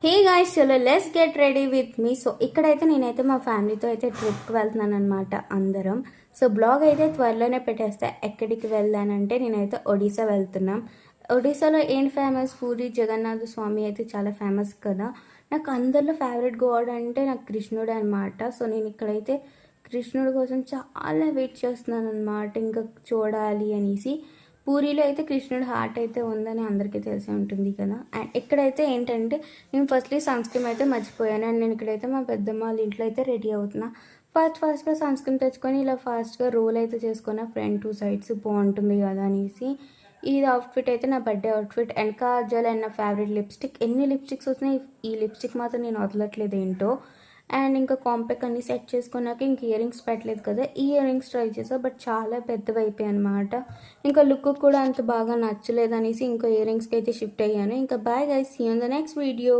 Hey guys, చలో let's get ready with me. So ఇక్కడైతే నేనైతే మా ఫ్యామిలీతో అయితే ట్రిప్కి వెళ్తున్నాను అనమాట అందరం. సో బ్లాగ్ అయితే త్వరలోనే పెట్టేస్తా. ఎక్కడికి వెళ్ళానంటే నేనైతే ఒడిశా వెళ్తున్నాం. ఒడిశాలో ఏంటి ఫేమస్? పూరి జగన్నాథ స్వామి అయితే చాలా ఫేమస్ కదా. నాకు అందరిలో ఫేవరెట్ గాడ్ అంటే నాకు కృష్ణుడు అనమాట. సో నేను ఇక్కడైతే కృష్ణుడి కోసం చాలా వెయిట్ చేస్తున్నాను అనమాట, ఇంకా చూడాలి అనేసి. పూరిలో అయితే కృష్ణుడు హార్ట్ అయితే ఉందని అందరికీ తెలిసే ఉంటుంది కదా. అండ్ ఇక్కడైతే ఏంటంటే నేను ఫస్ట్లీ సన్ స్క్రీన్ అయితే మర్చిపోయాను. అండ్ నేను ఇక్కడైతే మా పెద్దమ్మ వాళ్ళ ఇంట్లో అయితే రెడీ అవుతున్నా. ఫాస్ట్గా సన్ స్క్రీన్ తెచ్చుకొని ఇలా ఫాస్ట్గా రోల్ అయితే చేసుకున్న ఫ్రంట్ 2 సైడ్స్ బాగుంటుంది కదా అనేసి. ఇది అవుట్ఫిట్ అయితే నా birthday outfit. And Kajal and నా ఫేవరెట్ లిప్స్టిక్. ఎన్ని లిప్స్టిక్స్ వచ్చినాయి, ఈ లిప్స్టిక్ మాత్రం నేను వదలట్లేదు ఏంటో. అండ్ ఇంకా కాంపాక్ అన్ని సెట్ చేసుకున్నాక ఇంక ఇయర్ రింగ్స్ పెట్టలేదు కదా, ఈ ఇయర్ రింగ్స్ ట్రై చేసా. బట్ చాలా పెద్దవి అయిపోయాయి అనమాట. ఇంకా లుక్ కూడా అంత బాగా నచ్చలేదు అనేసి ఇంకో ఇయర్ రింగ్స్కి అయితే షిఫ్ట్ అయ్యాను. ఇంకా bye guys, see you in the next video.